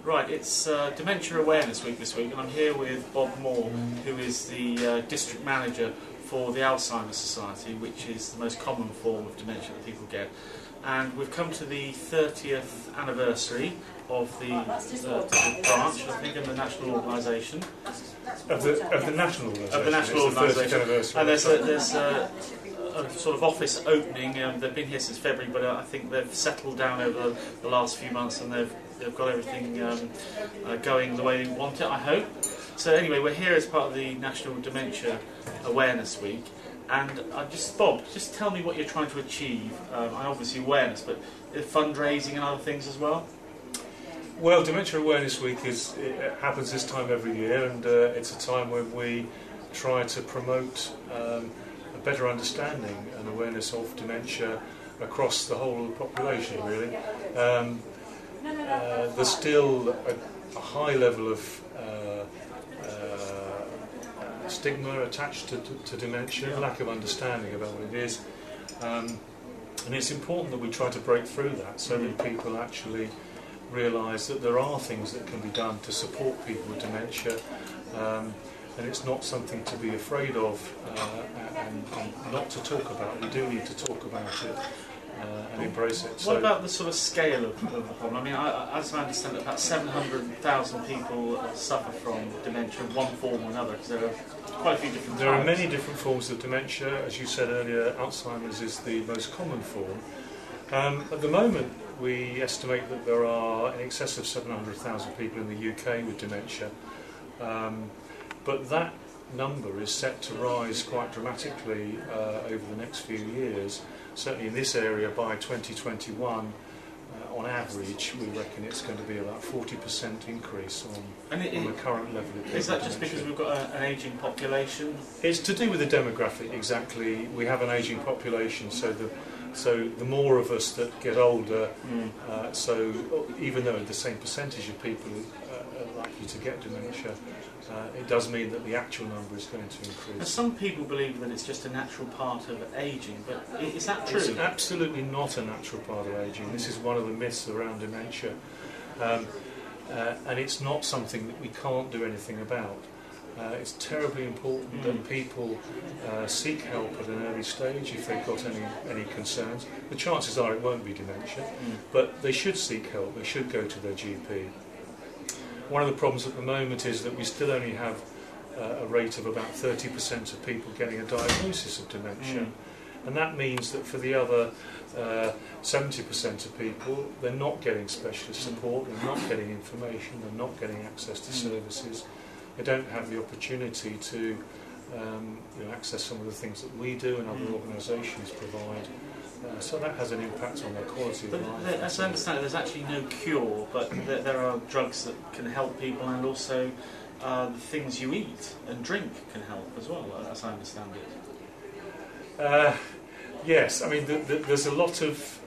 Right, it's Dementia Awareness Week this week, and I'm here with Bob Moore, who is the District Manager for the Alzheimer Society, which is the most common form of dementia that people get. And we've come to the 30th anniversary of the branch, I think, in the national organisation. Of the national organisation. Of the national organisation. And there's a sort of office opening. They've been here since February, but I think they've settled down over the last few months, and they've got everything going the way they want it, I hope. So anyway, we're here as part of the National Dementia Awareness Week, and Bob, just tell me what you're trying to achieve. And obviously awareness, but fundraising and other things as well. Well, Dementia Awareness Week it happens this time every year, and it's a time when we try to promote a better understanding and awareness of dementia across the whole of the population, really. There's still a high level of stigma attached to dementia, lack of understanding about what it is, and it's important that we try to break through that so that people actually realise that there are things that can be done to support people with dementia, and it's not something to be afraid of and not to talk about. We do need to talk about it and embrace it. What about the sort of scale of the problem? I mean, as I understand it, about 700,000 people suffer from dementia in one form or another, because there are quite a few different types. There are many different forms of dementia. As you said earlier, Alzheimer's is the most common form. At the moment, we estimate that there are in excess of 700,000 people in the UK with dementia, but that number is set to rise quite dramatically over the next few years. Certainly in this area, by 2021, on average, we reckon it's going to be about 40% increase on the current level of people. Is that just because we've got an ageing population? It's to do with the demographic, exactly. We have an ageing population, so the more of us that get older, so even though the same percentage of people are likely to get dementia, it does mean that the actual number is going to increase. Now, some people believe that it's just a natural part of ageing, but is that true? It's absolutely not a natural part of ageing. This is one of the myths around dementia, and it's not something that we can't do anything about. It's terribly important that people seek help at an early stage if they've got any concerns. The chances are it won't be dementia, but they should seek help. They should go to their GP. One of the problems at the moment is that we still only have a rate of about 30% of people getting a diagnosis of dementia, and that means that for the other 70% of people, they're not getting specialist support, they're not getting information, they're not getting access to services. They don't have the opportunity to access some of the things that we do and other organisations provide. So that has an impact on their quality of life. As I understand it, there's actually no cure, but there are drugs that can help people, and also the things you eat and drink can help as well, as I understand it. Yes, I mean, there's a lot of...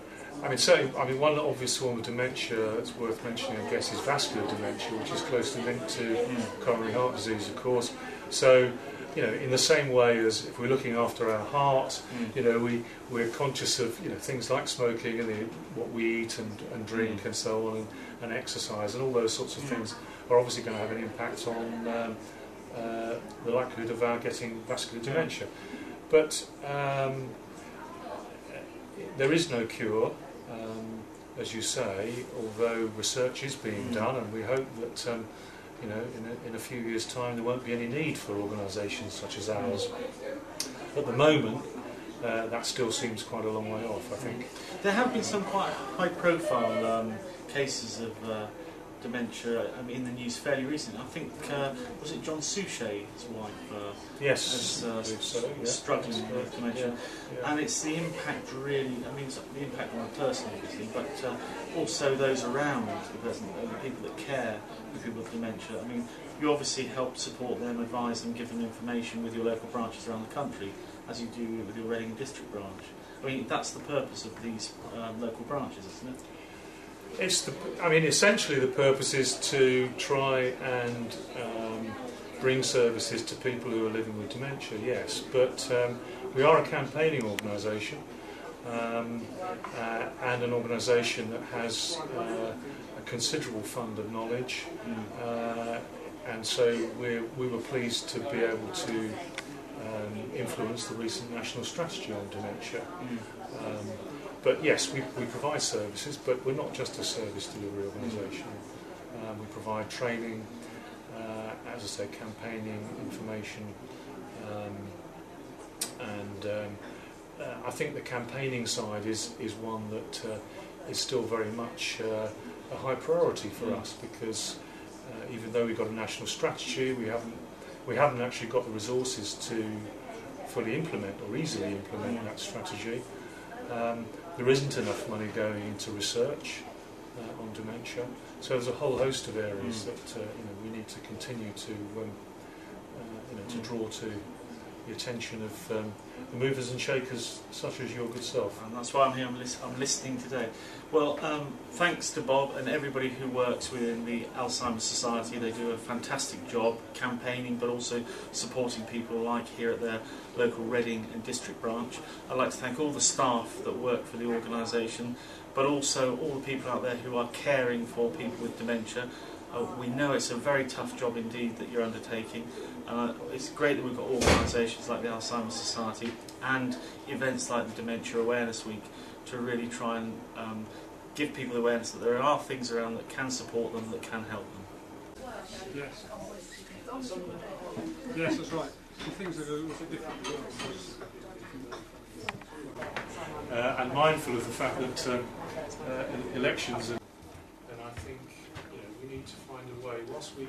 certainly, one obvious form of dementia that's worth mentioning, I guess, is vascular dementia, which is closely linked to coronary heart disease, of course. So, in the same way as if we're looking after our heart, we're conscious of things like smoking and what we eat and drink and so on, and exercise and all those sorts of things are obviously going to have an impact on the likelihood of our getting vascular dementia. But there is no cure. As you say, although research is being done, and we hope that in a few years' time there won't be any need for organisations such as ours. At the moment, that still seems quite a long way off, I think. There have been some quite high-profile cases of dementia in the news fairly recently. I think, was it John Suchet, his wife, yes, struggling with dementia. Yeah. And it's the impact really, it's the impact on the person obviously, but also those around the person, the people that care for people with dementia. You obviously help support them, advise them, give them information with your local branches around the country, as you do with your Reading District branch. That's the purpose of these local branches, isn't it? Essentially the purpose is to try and bring services to people who are living with dementia, yes, but we are a campaigning organisation and an organisation that has a considerable fund of knowledge, and so we were pleased to be able to influence the recent national strategy on dementia. But yes, we provide services, but we're not just a service delivery organisation. We provide training, as I say, campaigning, information, and I think the campaigning side is one that is still very much a high priority for us, because even though we've got a national strategy, we haven't actually got the resources to fully implement or easily implement that strategy. There isn't enough money going into research on dementia, so there's a whole host of areas that we need to continue to to draw to the attention of the movers and shakers such as your good self. And that's why I'm here, I'm listening today. Well, thanks to Bob and everybody who works within the Alzheimer Society. They do a fantastic job campaigning, but also supporting people like here at their local Reading and district branch. I'd like to thank all the staff that work for the organisation, but also all the people out there who are caring for people with dementia. We know it's a very tough job indeed that you're undertaking. It's great that we've got organisations like the Alzheimer Society and events like the Dementia Awareness Week to really try and give people the awareness that there are things around that can support them, that can help them. Yes. Yes, that's right. Some things that are a little bit different. And mindful of the fact that elections, and I think we need to find a way, whilst we